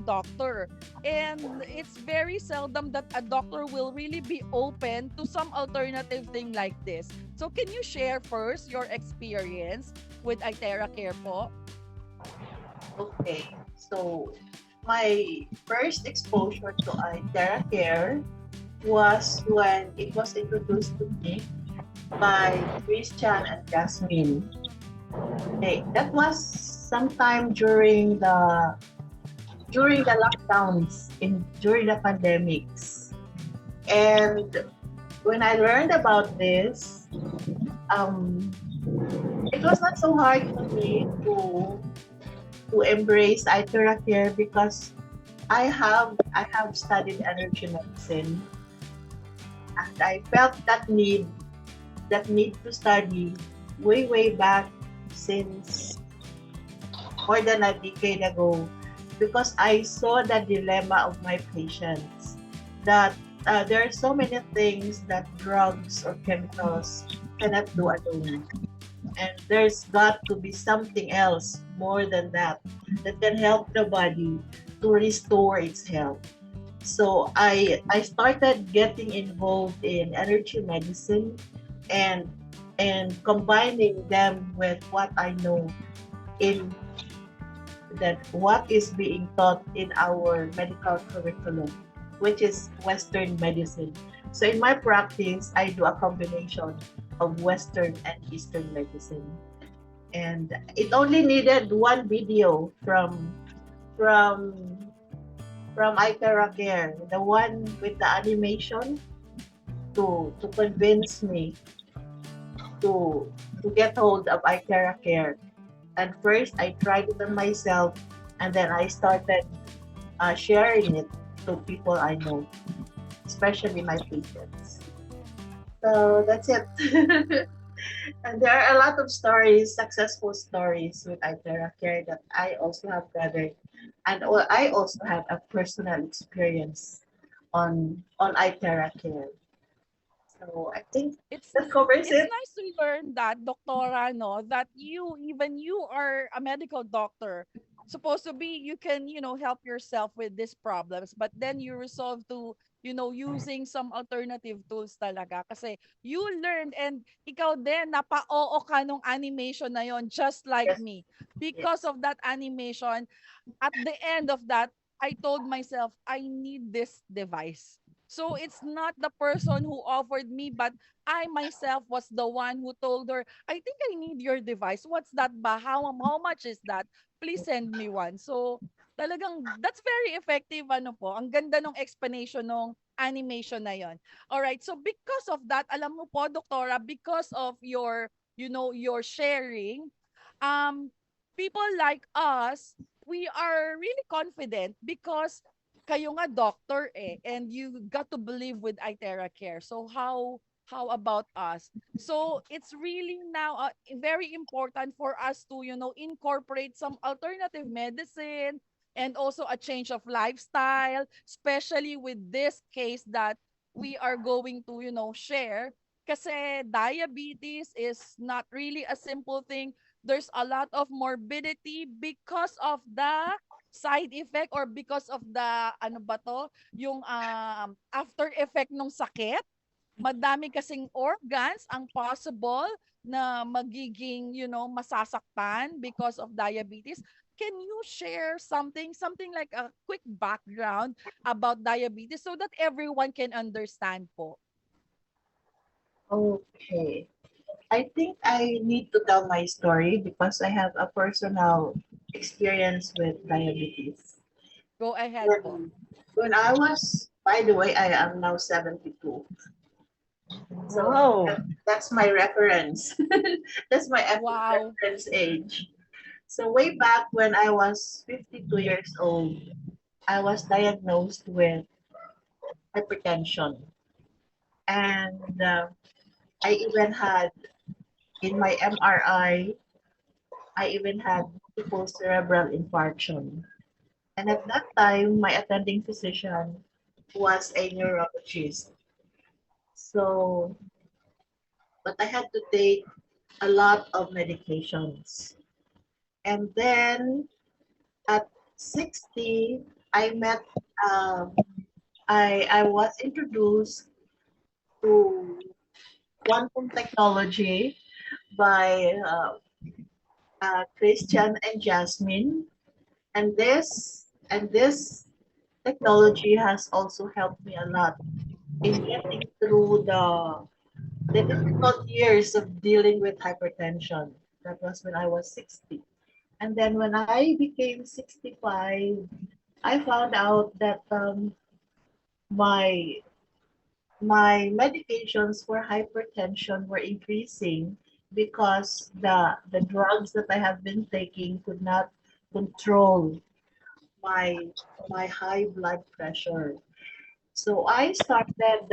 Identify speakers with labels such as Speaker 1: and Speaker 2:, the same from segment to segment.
Speaker 1: doctor. And it's very seldom that a doctor will really be open to some alternative thing like this. So can you share first your experience with Itera Care po?
Speaker 2: Okay, so my first exposure to iTerra Care was when it was introduced to me by Christian and Jasmine. Okay, that was sometime during the lockdowns in during the pandemics. And when I learned about this, um, it was not so hard for me to embrace iTerra Care because I have studied energy medicine, and I felt that need to study way back since more than a decade ago, because I saw the dilemma of my patients that there are so many things that drugs or chemicals cannot do alone, and there's got to be something else more than that that can help the body to restore its health. So I started getting involved in energy medicine, and combining them with what I know in that what is being taught in our medical curriculum, which is Western medicine. So in my practice, I do a combination of Western and Eastern medicine. And it only needed one video from from iTerra Care, the one with the animation, to convince me to get hold of iTerra Care. And first, I tried it on myself, and then I started sharing it to people I know, especially my patients. So that's it. And there are a lot of stories, successful stories with iTerra Care that I also have gathered, and I also have a personal experience on iTerra Care. So I think
Speaker 1: It's
Speaker 2: that covers
Speaker 1: it's
Speaker 2: it.
Speaker 1: nice to learn that, Doktora, no, that you are a medical doctor. Supposed to be you can, help yourself with these problems, but then you resolve to, using some alternative tools talaga kasi you learned, and ikaw din napa-oo ka nung animation na yon, just like
Speaker 2: Yes,
Speaker 1: me. Because
Speaker 2: yes,
Speaker 1: of that animation, at the end of that, I told myself, I need this device. So it's not the person who offered me, but I myself was the one who told her, I think I need your device. What's that ba? How much is that? Please send me one. So talagang that's very effective, ano po. Ang ganda ng explanation ng animation na yon. All right. So because of that, alam mo po, Doktora, because of your sharing, um people like us, we are really confident because kayo nga doctor and you got to believe with iTerra Care. So how about us? So it's really now very important for us to incorporate some alternative medicine and also a change of lifestyle, especially with this case that we are going to share. Kasi diabetes is not really a simple thing. There's a lot of morbidity because of the side effect or because of the ano ba to, yung after effect ng sakit. Madami kasing organs ang possible na magiging, masasaktan because of diabetes. Can you share something like a quick background about diabetes so that everyone can understand po?
Speaker 2: okay. I think I need to tell my story because I have a personal experience with diabetes.
Speaker 1: Go ahead po.
Speaker 2: When I was, by the way, I am now 72. So
Speaker 3: Wow.
Speaker 2: that's my reference. That's my
Speaker 1: Wow.
Speaker 2: reference age. So way back when I was 52 years old, I was diagnosed with hypertension. And I even had, in my MRI, I even had multiple cerebral infarction. And at that time, my attending physician was a neurologist. So, but I had to take a lot of medications. And then at 60, I met um, I was introduced to quantum technology by Christian and Jasmine, and this technology has also helped me a lot in getting through the difficult years of dealing with hypertension. That was when I was 60. And then when I became 65, I found out that my my medications for hypertension were increasing because the drugs that I have been taking could not control my my high blood pressure. So I started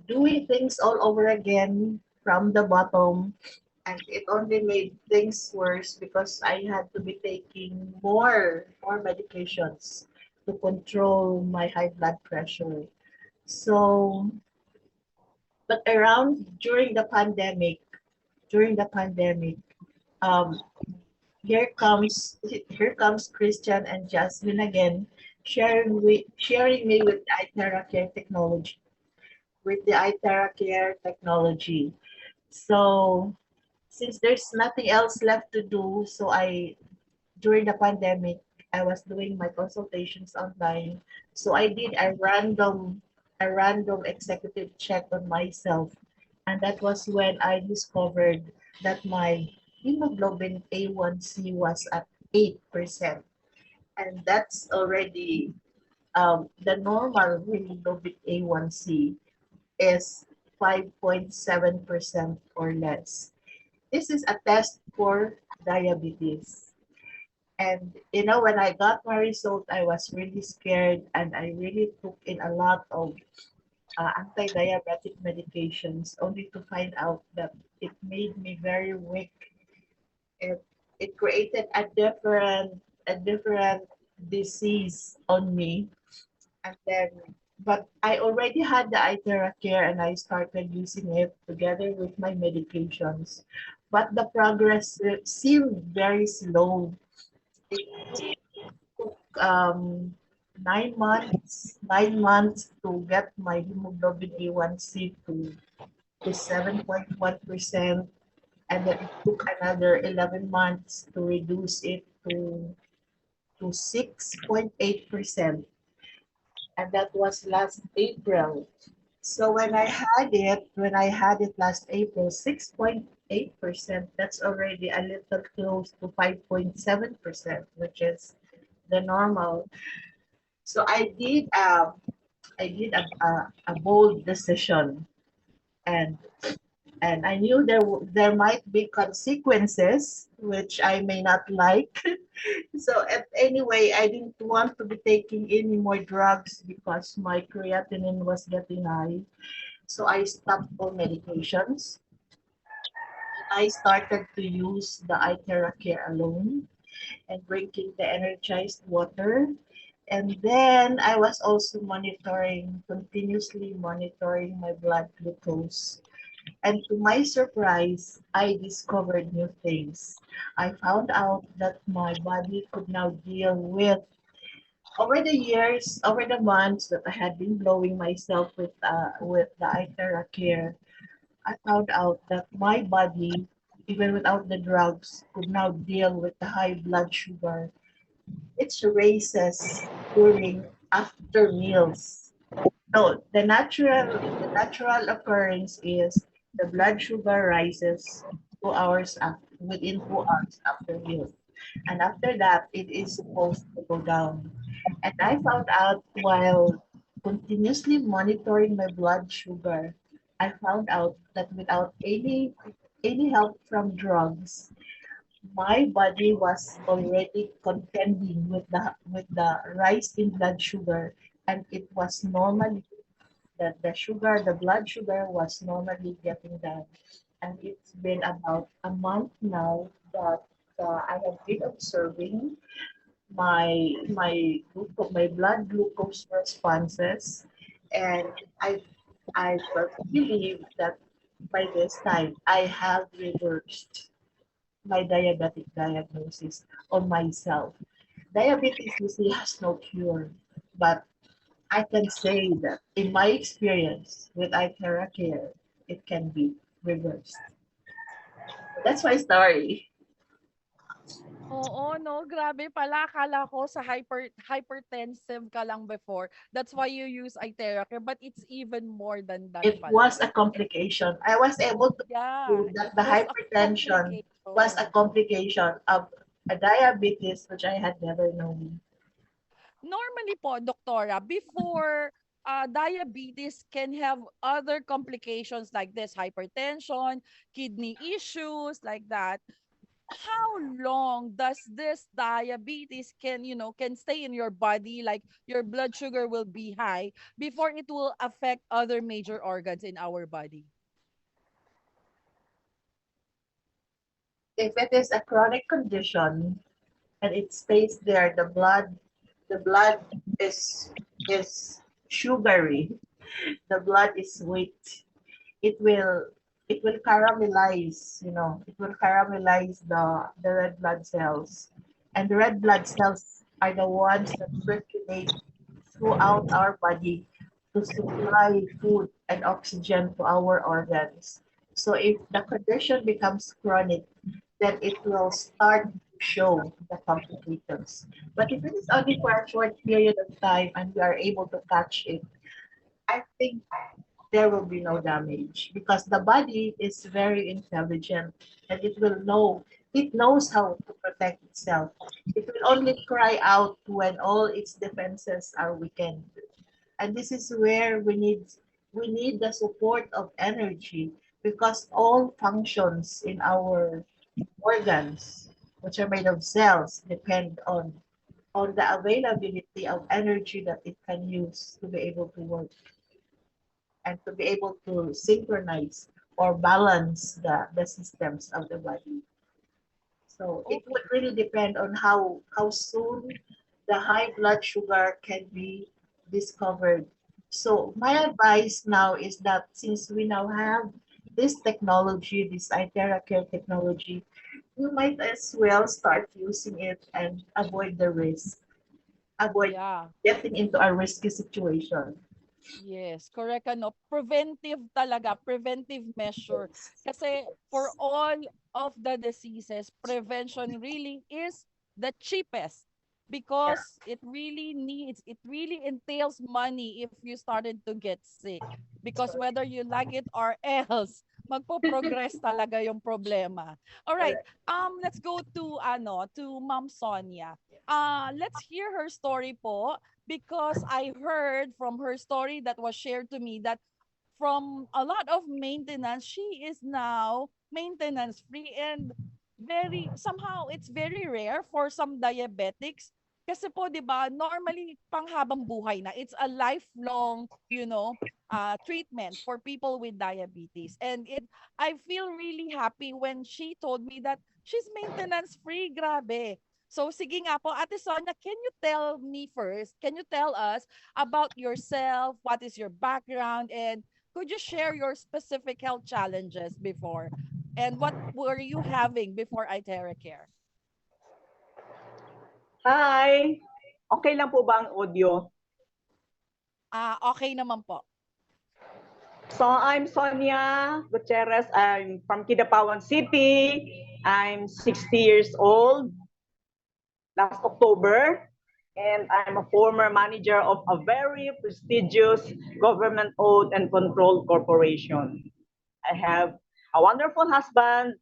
Speaker 2: doing things all over again from the bottom, and it only made things worse because I had to be taking more medications to control my high blood pressure. So, but around during the pandemic, um, here comes Christian and Jasmine again, sharing me with the iTerra Care technology, So since there's nothing else left to do, so during the pandemic, I was doing my consultations online. So I did a random executive check on myself, and that was when I discovered that my hemoglobin A1C was at 8%, and that's already the normal hemoglobin A1C is 5.7% or less. This is a test for diabetes. And when I got my result, I was really scared, and I really took in a lot of anti-diabetic medications, only to find out that it made me very weak. It created a different disease on me. And then, but I already had the iTerra Care, and I started using it together with my medications. But the progress seemed very slow. It took 9 months to get my hemoglobin A1C to 7.1%, and then it took another 11 months to reduce it to 6.8%, and that was last April. So when I had it last April, 6.8%, that's already a little close to 5.7%, which is the normal. So I did a bold decision, and I knew there might be consequences which I may not like. So anyway, I didn't want to be taking any more drugs because my creatinine was getting high. So I stopped all medications. I started to use the iTerra Care alone and drinking the energized water. And then I was also continuously monitoring my blood glucose. And to my surprise, I discovered new things. I found out that my body could now deal with, over the months that I had been blowing myself with the iTerra Care. I found out that my body, even without the drugs, could now deal with the high blood sugar. It raises during after meals. So the natural occurrence is the blood sugar rises within 2 hours after meals, and after that it is supposed to go down. And I found out while continuously monitoring my blood sugar, I found out that without any help from drugs, my body was already contending with the rise in blood sugar, and it was normally that the blood sugar was normally getting down. And it's been about a month now that I have been observing my blood glucose responses, and I believe that by this time I have reversed my diabetic diagnosis on myself. diabetes usually has no cure, but I can say that in my experience with iTerra Care, it can be reversed. That's my story.
Speaker 1: Oo 'no, grabe pala akala ko sa hypertensive ka lang before. That's why you use Iteracare, but it's even more than that
Speaker 2: It
Speaker 1: pala.
Speaker 2: was a complication. I was able to
Speaker 1: Yeah,
Speaker 2: prove
Speaker 1: it
Speaker 2: that the
Speaker 1: was a
Speaker 2: hypertension was a
Speaker 1: complication.
Speaker 2: complication of a diabetes which I had never known.
Speaker 1: Normally po, doktora, before diabetes can have other complications like this, hypertension, kidney issues like that. How long does this diabetes can stay in your body, like your blood sugar will be high before it will affect other major organs in our body?
Speaker 2: If it is a chronic condition and it stays there, the blood is is sugary. The blood is sweet. It will it will caramelize, it will caramelize the red blood cells. And the red blood cells are the ones that circulate throughout our body to supply food and oxygen to our organs. So if the condition becomes chronic, then it will start to show the complications. But if it is only for a short period of time and we are able to catch it, I think there will be no damage because the body is very intelligent and it knows how to protect itself. It will only cry out when all its defenses are weakened. And this is where we need the support of energy because all functions in our organs, which are made of cells, depend on the availability of energy that it can use to be able to work and to be able to synchronize or balance the systems of the body. So it would
Speaker 1: Okay.
Speaker 2: really depend on how soon the high blood sugar can be discovered. So my advice now is that since we now have this technology, this iTerra Care technology, you might as well start using it and avoid the risk, avoid
Speaker 1: Yeah.
Speaker 2: getting into a risky situation.
Speaker 1: Yes, correct ano. Preventive talaga, preventive measure.
Speaker 2: Yes.
Speaker 1: Kasi for all of the diseases, prevention really is the cheapest
Speaker 2: Yeah.
Speaker 1: because it really entails money if you started to get sick. Because whether you like it or else, magpo-progress talaga yung problema. All right,
Speaker 2: Correct.
Speaker 1: let's go to Ma'am Sonia. Let's hear her story po because I heard from her story that was shared to me that from a lot of maintenance, she is now maintenance free and very somehow it's very rare for some diabetics kasi po 'di ba normally panghabang buhay na it's a lifelong treatment for people with diabetes and it I feel really happy when she told me that she's maintenance free, grabe. So sige nga po, Ate Sonia, can you tell me first, can you tell us about yourself, what is your background, and could you share your specific health challenges before? And what were you having before iTerra Care?
Speaker 3: Hi! Okay lang po ba ang audio?
Speaker 1: Okay naman po.
Speaker 3: So I'm Sonia Gutierrez. I'm from Kidapawan City. I'm 60 years old last October. And I'm a former manager of a very prestigious government-owned and controlled corporation. I have a wonderful husband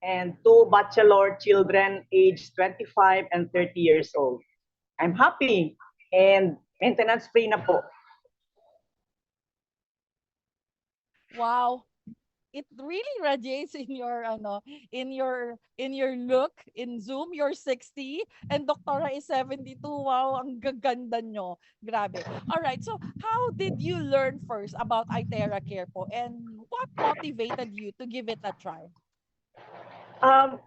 Speaker 3: and two bachelor children aged 25 and 30 years old. I'm happy and maintenance-free na po.
Speaker 1: Wow. It really radiates in your in your look in Zoom. You're 60 and Doktora is 72. Wow, ang gaganda nyo. Grabe. All right. So, how did you learn first about iTerra Care po and what motivated you to give it a try?
Speaker 3: Um,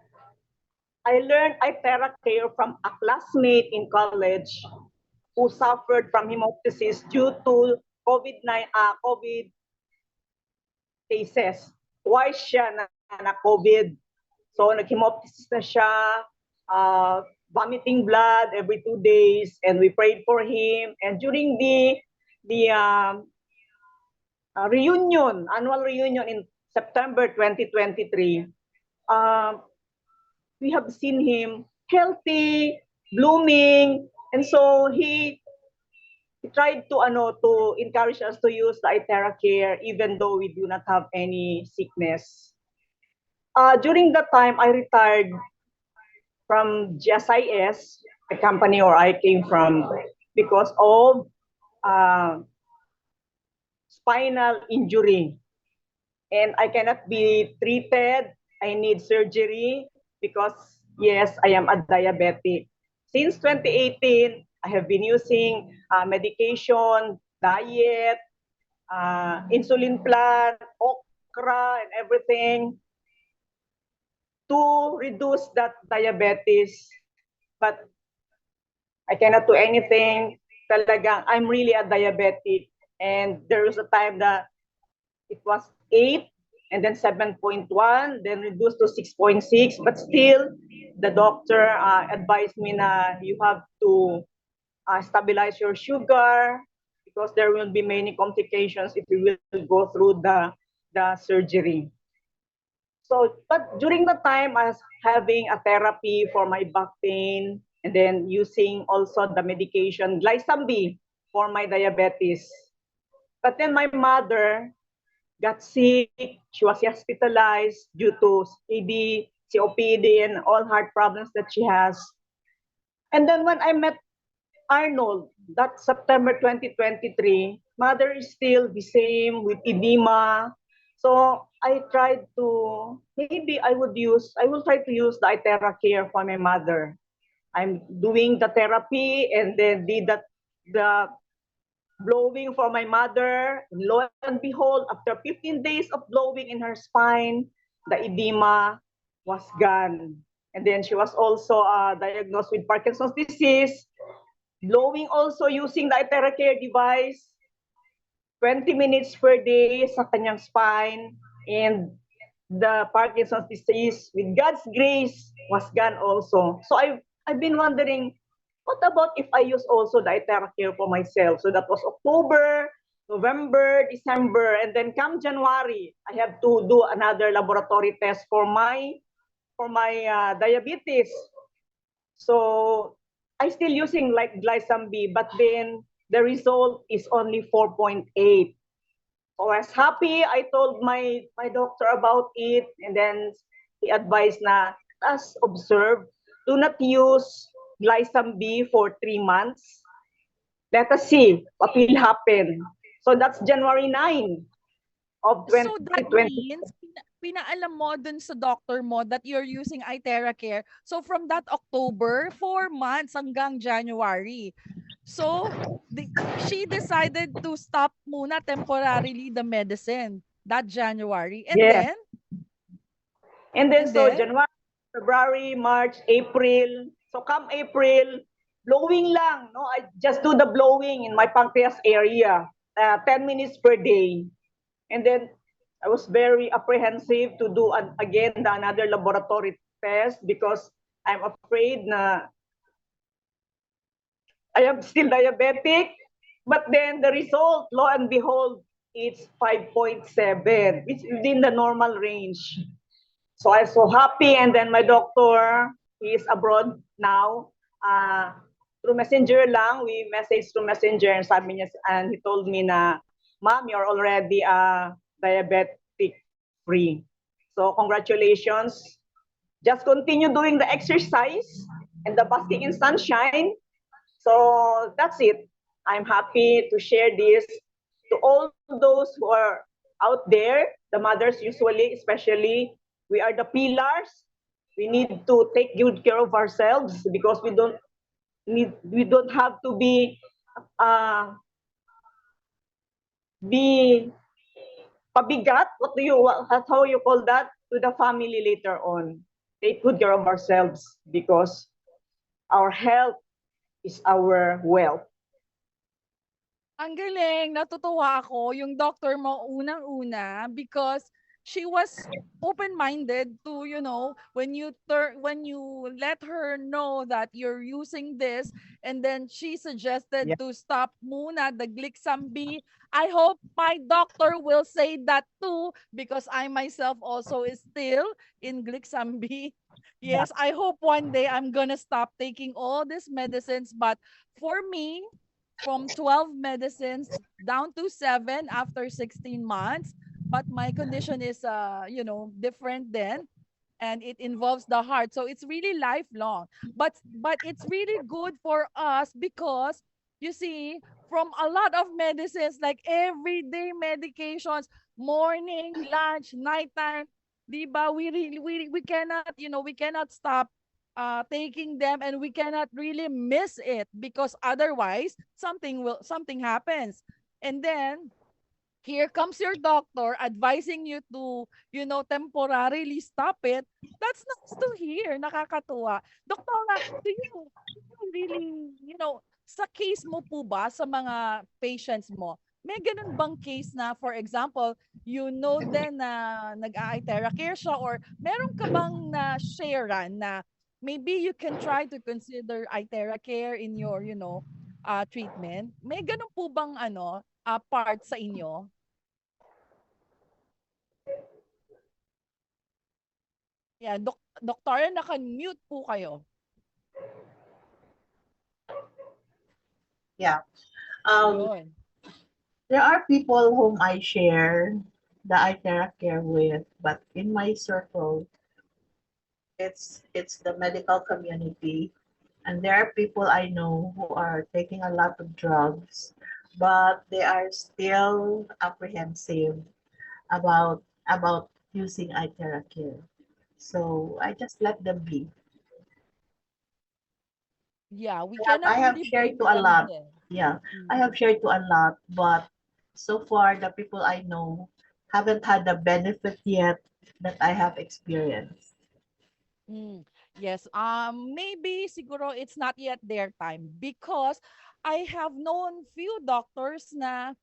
Speaker 3: I learned iTerra Care from a classmate in college who suffered from hemoptysis due to COVID cases. Twice siya na COVID. So, nag-hemoptysis na siya. Uh, vomiting blood every 2 days, and we prayed for him. And during the annual reunion in September 2023, we have seen him healthy, blooming, and so he tried to encourage us to use the IteraCare even though we do not have any sickness. During that time, I retired from GSIS, the company where I came from, because of spinal injury. And I cannot be treated. I need surgery because, yes, I am a diabetic. Since 2018, I have been using medication, diet, insulin plan, okra, and everything to reduce that diabetes. But I cannot do anything. Talagang, I'm really a diabetic. And there was a time that it was 8 and then 7.1, then reduced to 6.6. But still, the doctor advised me na you have to stabilize your sugar because there will be many complications if you will go through the surgery. So, but during the time, I was having a therapy for my back pain and then using also the medication, Glycam-B, for my diabetes. But then my mother got sick. She was hospitalized due to CD, COPD, and all heart problems that she has. And then when I met Arnold, that September 2023, mother is still the same with edema. So I tried to, maybe I will try to use the IteraCare for my mother. I'm doing the therapy and then did the blowing for my mother. Lo and behold, after 15 days of blowing in her spine, the edema was gone. And then she was also diagnosed with Parkinson's disease. Blowing also using the IteraCare device, 20 minutes per day sa kanyang spine, and the Parkinson's disease, with God's grace, was gone also. So I've been wondering, what about if I use also the IteraCare for myself? So that was October, November, December, and then come January, I have to do another laboratory test for my diabetes. So I still using like Glycam-B, but then the result is only 4.8. So I was happy. I told my doctor about it, and then he advised na, as observed, do not use Glycam-B for 3 months. Let us see what will happen. So that's January 9 of
Speaker 1: So that
Speaker 3: 2020.
Speaker 1: means pinaalam mo dun sa doctor mo that you're using IteraCare. So from that October, 4 months hanggang January. So she decided to stop muna temporarily the medicine that January. And
Speaker 3: Yes.
Speaker 1: then?
Speaker 3: And then,
Speaker 1: And
Speaker 3: so
Speaker 1: then?
Speaker 3: January, February, March, April. So come April, blowing lang. No, I just do the blowing in my pancreas area, 10 minutes per day. And then I was very apprehensive to do again another laboratory test because I'm afraid na I am still diabetic. But then the result, lo and behold, it's 5.7, which is within the normal range. So I'm so happy. And then my doctor, he is abroad now. Through Messenger lang, we messaged through Messenger and sabi niya, and he told me na, Ma'am, you're already diabetic free. So congratulations. Just continue doing the exercise and the basking in sunshine. So that's it. I'm happy to share this to all those who are out there, the mothers usually, especially, we are the pillars. We need to take good care of ourselves because we don't have to be pabigat. That's how you call that, to the family later on. Take good care of ourselves because our health is our wealth.
Speaker 1: Ang galing, natutuwa ako yung doctor mo unang-una because she was open-minded to, when you let her know that you're using this, and then she suggested
Speaker 3: Yeah.
Speaker 1: to stop muna the Glixambi. I hope my doctor will say that too, because I myself also is still in Glixambi.
Speaker 3: Yeah.
Speaker 1: Yes, I hope one day I'm gonna stop taking all these medicines. But for me, from 12 medicines down to 7 after 16 months, but my condition is different then, and it involves the heart, so it's really lifelong. But it's really good for us because, you see, from a lot of medicines, like everyday medications, morning, lunch, nighttime, diba, we cannot, we cannot stop taking them, and we cannot really miss it, because otherwise something happens. And then here comes your doctor advising you to, temporarily stop it. That's nice to hear. Nakakatuwa. Doktora, do you really, sa case mo po ba, sa mga patients mo, may ganun bang case na, for example, din na nag-a-itera care siya, or meron ka bang na sharean na maybe you can try to consider itera care in your, treatment? May ganun po bang part sa inyo? Yeah, doktora, naka-mute po kayo.
Speaker 2: Yeah. Um,
Speaker 1: Yun.
Speaker 2: there are people whom I share the ITERA care with, but in my circle, it's the medical community, and there are people I know who are taking a lot of drugs, but they are still apprehensive about using ITERA care. So I just let them be.
Speaker 1: Yeah, we
Speaker 2: I
Speaker 1: cannot
Speaker 2: have
Speaker 1: really
Speaker 2: shared
Speaker 1: blame
Speaker 2: to a
Speaker 1: them
Speaker 2: lot.
Speaker 1: then.
Speaker 2: Yeah, I
Speaker 1: Mm.
Speaker 2: have shared to a lot, but so far the people I know haven't had the benefit yet that I have experienced.
Speaker 1: Mm. Yes, maybe siguro it's not yet their time, because I have known few doctors na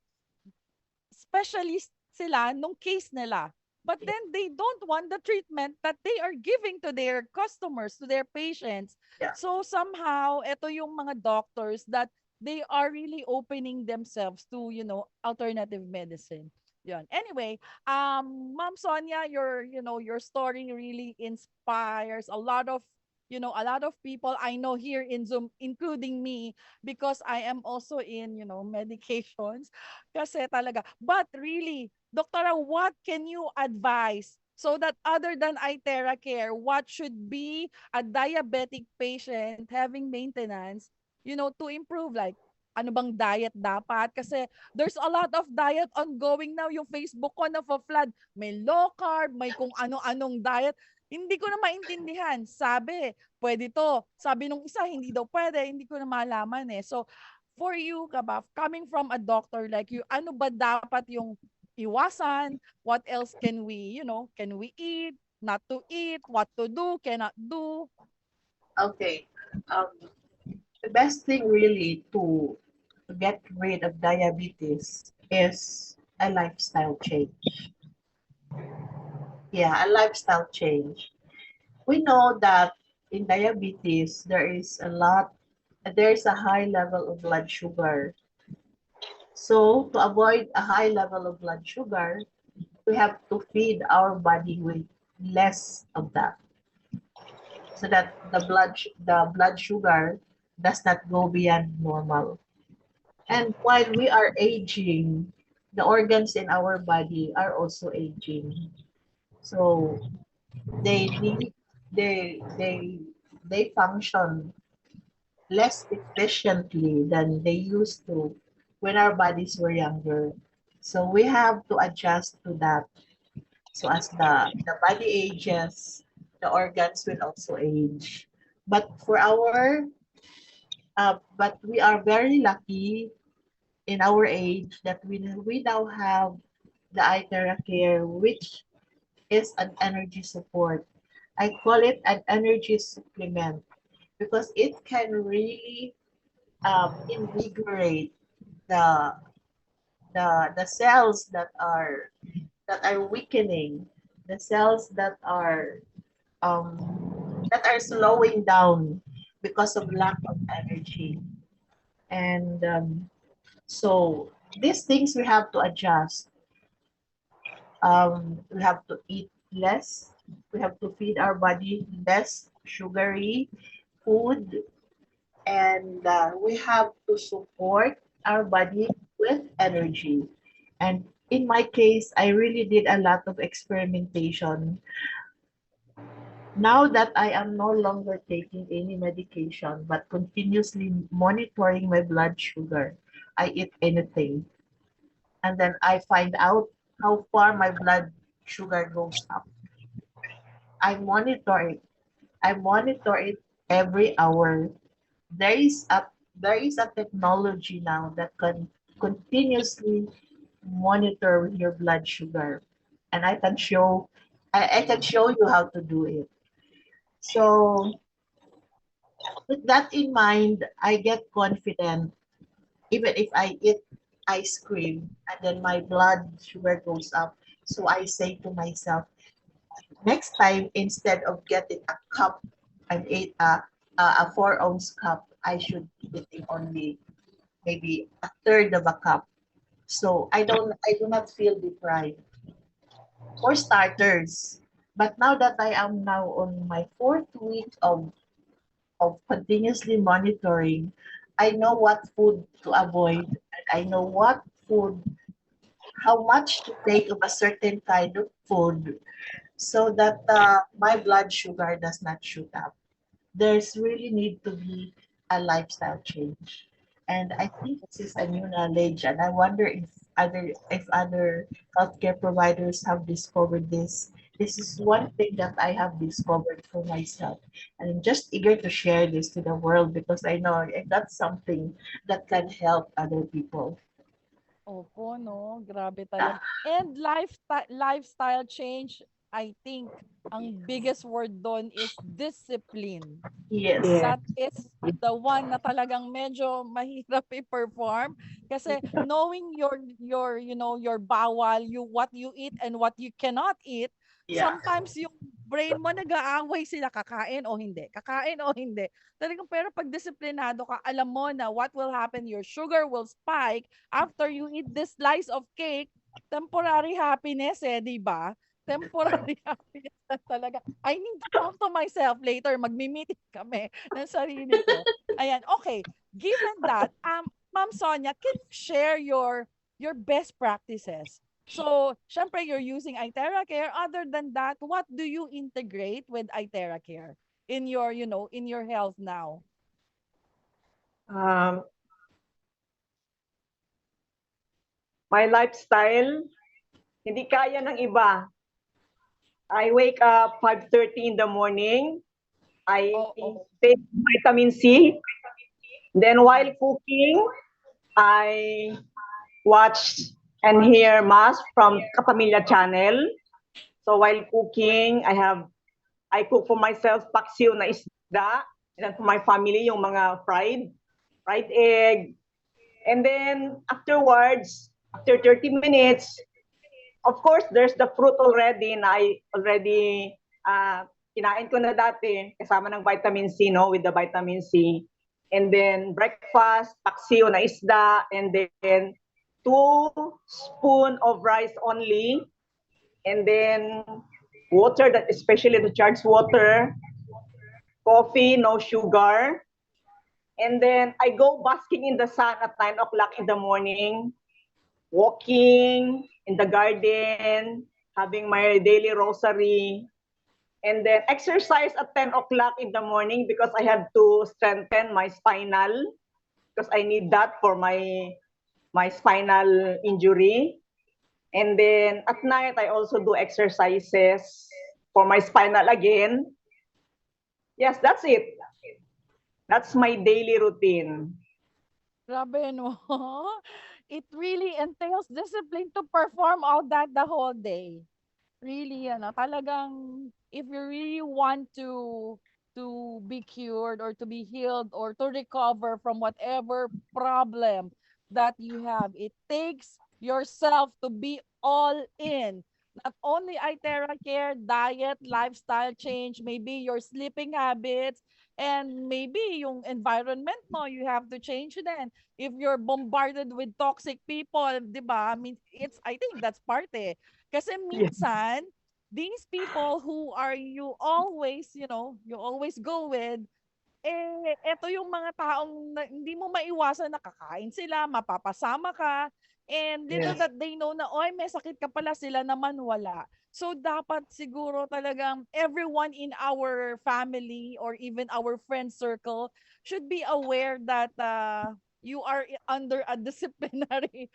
Speaker 1: specialist sila nung case nila. But then they don't want the treatment that they are giving to their customers, to their patients.
Speaker 2: Yeah.
Speaker 1: So somehow, ito yung mga doctors that they are really opening themselves to, alternative medicine. Yun. Anyway, Ma'am Sonia, your story really inspires a lot of people I know here in Zoom, including me, because I am also in, medications. Kasi talaga. But really, Doktora, what can you advise so that other than itera care, what should be a diabetic patient having maintenance, to improve? Like, ano bang diet dapat? Kasi there's a lot of diet ongoing now. Yung Facebook ko na flood. May low carb, may kung ano-anong diet. Hindi ko na maintindihan. Sabi, pwede to. Sabi nung isa, hindi daw pwede. Hindi ko na malaman eh. So, for you, Kabaf, coming from a doctor like you, ano ba dapat yung iwasan? What else can we eat, not to eat, what to do, cannot do?
Speaker 2: Okay. Um, the best thing really to get rid of diabetes is a lifestyle change. Yeah, a lifestyle change. We know that in diabetes there's a high level of blood sugar. So to avoid a high level of blood sugar, we have to feed our body with less of that, so that the blood sugar does not go beyond normal. And while we are aging, the organs in our body are also aging. So they need they function less efficiently than they used to when our bodies were younger. So we have to adjust to that. So as the body ages, the organs will also age. But we are very lucky in our age that we now have the iTera Care, which is an energy support. I call it an energy supplement because it can really invigorate the the cells that are weakening the cells that are slowing down because of lack of energy. And so these things we have to adjust. We have to eat less. We have to feed our body less sugary food, and we have to support our body with energy. And in my case, I really did a lot of experimentation. Now that I am no longer taking any medication but continuously monitoring my blood sugar, I eat anything. And then I find out how far my blood sugar goes up. I monitor it. I monitor it every hour. There is a there is a technology now that can continuously monitor your blood sugar, and I can show you how to do it. So with that in mind, I get confident even if I eat ice cream and then my blood sugar goes up. So I say to myself, next time instead of getting a cup and a 4 ounce cup, I should be eating only maybe a third of a cup. So I do not feel deprived. For starters. But now that I am now on my fourth week of continuously monitoring, I know what food to avoid and I know what food, how much to take of a certain kind of food so that my blood sugar does not shoot up. There's really need to be a lifestyle change. And I think this is a new knowledge, and I wonder if other healthcare providers have discovered this. This is one thing that I have discovered for myself. And I'm just eager to share this to the world because I know that's something that can help other people.
Speaker 1: Opo 'no, grabe talaga.
Speaker 2: Ah,
Speaker 1: And lifestyle change, I think ang biggest word dun is discipline.
Speaker 2: yes.
Speaker 3: Yes.
Speaker 1: That is the one na talagang medyo mahirap i-perform kasi knowing your your bawal, what you eat and what you cannot eat,
Speaker 2: Yeah.
Speaker 1: sometimes yung brain mo nag-aaway sila kakain o hindi, kakain o hindi. Talagang pero pag disiplinado ka, alam mo na what will happen, your sugar will spike after you eat this slice of cake. Temporary happiness eh, 'di ba? Temporary happiness lang talaga. I need to talk to myself later, magmi-meeting kami ng sarili ko. Ayan, okay. Given that, Ma'am Sonia, can you share your best practices? So, syempre you're using iTera Care. Other than that, what do you integrate with iTera Care in your, in your health now?
Speaker 3: Um, my lifestyle, hindi kaya ng iba. I wake up 5:30 in the morning. I
Speaker 1: Oo.
Speaker 3: take vitamin C. Then while cooking, I watch and hear mass from Kapamilya channel. So while cooking, I cook for myself paksiw na isda, and then for my family yung mga fried egg. And then afterwards, after 30 minutes, of course, there's the fruit already na I already kinain ko na dati kasama ng vitamin C, no, with the vitamin C. And then breakfast, paksiw na isda, and then 2 spoon of rice only. And then water, that especially the charged water, coffee, no sugar. And then I go basking in the sun at 9 o'clock in the morning, walking in the garden, having my daily rosary, and then exercise at 10 o'clock in the morning because I have to strengthen my spinal because I need that for my spinal injury. And then at night, I also do exercises for my spinal again. Yes, that's it. That's my daily routine.
Speaker 1: Grabe, no? It really entails discipline to perform all that the whole day. Really, talagang if you really want to be cured or to be healed or to recover from whatever problem that you have, it takes yourself to be all in. Not only itera care, diet, lifestyle change, maybe your sleeping habits, and maybe yung environment mo, you have to change then. If you're bombarded with toxic people, di ba? I mean, I think that's part eh. Kasi
Speaker 3: Yes.
Speaker 1: minsan, these people who are you always go with, eto yung mga taong hindi mo maiwasan na kakain sila, mapapasama ka, and little
Speaker 3: Yes.
Speaker 1: that they know na, oy, may sakit ka pala, sila naman wala. So, dapat siguro talagang everyone in our family or even our friend circle should be aware that you are under a disciplinary,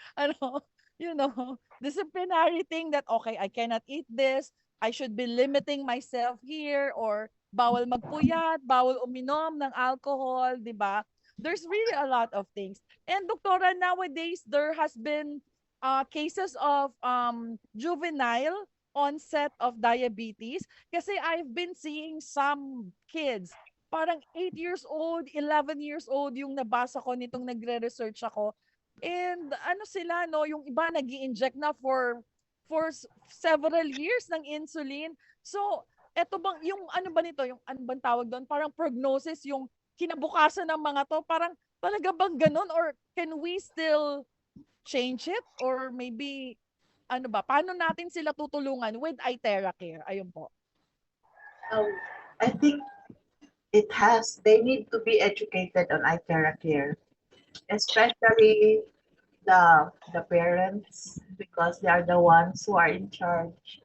Speaker 1: disciplinary thing that, okay, I cannot eat this, I should be limiting myself here, or bawal magpuyat, bawal uminom ng alcohol, 'di ba? There's really a lot of things. And doktora, nowadays there has been cases of juvenile onset of diabetes kasi I've been seeing some kids parang 8 years old, 11 years old yung nabasa ko nitong nagre-research ako. And ano sila, no, yung iba nag-i-inject na for several years ng insulin. So, eto bang, yung ano ba nito, yung ano bang tawag doon? Parang prognosis, yung kinabukasan ng mga to, parang talaga bang ganun? Or can we still change it? Or maybe, ano ba, paano natin sila tutulungan with itera care? Ayun po.
Speaker 2: Um, I think they need to be educated on itera care, especially the parents, because they are the ones who are in charge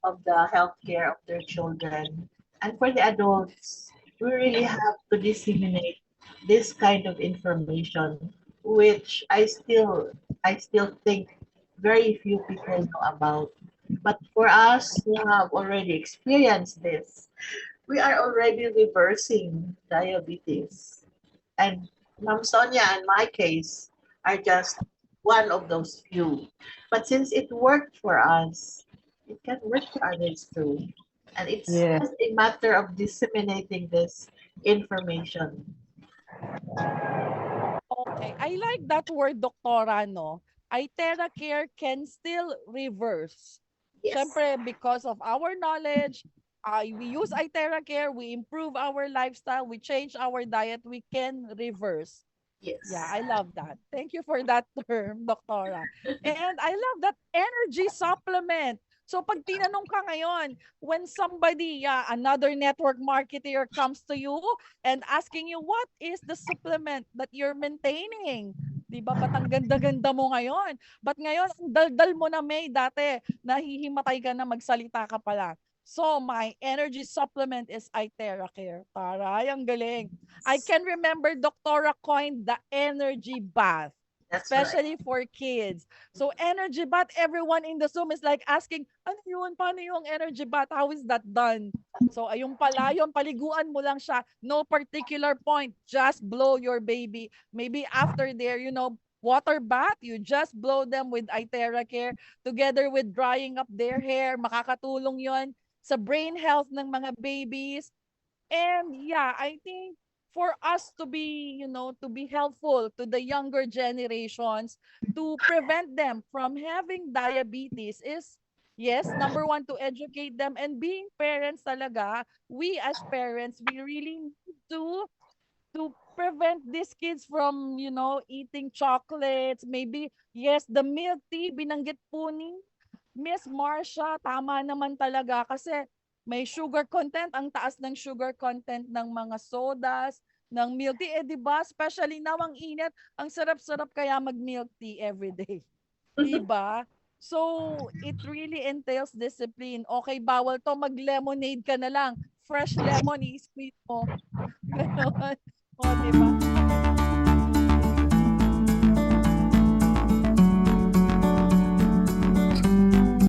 Speaker 2: of the healthcare of their children. And for the adults, we really have to disseminate this kind of information, which I still think very few people know about. But for us who have already experienced this, we are already reversing diabetes. And Ma'am Sonia and my case are just one of those few. But since it worked for us, it can work for others too. And it's
Speaker 3: Yes.
Speaker 2: just a matter of disseminating this information.
Speaker 1: Okay. I like that word, doktora, no? itera care can still reverse.
Speaker 2: Yes.
Speaker 1: Siyempre, because of our knowledge, we use itera care, we improve our lifestyle, we change our diet, we can reverse.
Speaker 2: Yes.
Speaker 1: Yeah, I love that. Thank you for that term, doktora. And I love that energy supplement. So pag tinanong ka ngayon, when somebody, another network marketer comes to you and asking you, what is the supplement that you're maintaining? Di ba? Ba't ang ganda-ganda mo ngayon? Ba't ngayon, ang daldal mo na, May, dati, nahihimatay ka na, magsalita ka pa lang. So, my energy supplement is itera care. Taray, ang galing. I can remember Doctora coined the energy bath,
Speaker 2: That's
Speaker 1: especially for kids. So energy bath, everyone in the Zoom is like asking, ano yun? Paano yung energy bath? How is that done? So ayun pala, yung paliguan mo lang siya. No particular point. Just blow your baby. Maybe after there, water bath, you just blow them with itera care together with drying up their hair. Makakatulong yon sa brain health ng mga babies. And yeah, I think for us to be helpful to the younger generations to prevent them from having diabetes is, yes, number one, to educate them. And being parents talaga, we as parents, we really need to prevent these kids from, eating chocolates. Maybe, yes, the milk tea, binanggit po ni Miss Marcia, tama naman talaga kasi may sugar content, ang taas ng sugar content ng mga sodas, ng milk tea. Eh, di ba? Especially now, ang init, ang sarap-sarap kaya mag-milk tea every day. Di ba? So, it really entails discipline. Okay, bawal to, mag-lemonade ka na lang. Fresh lemon, i-squeeze mo. Ganon. O, di ba?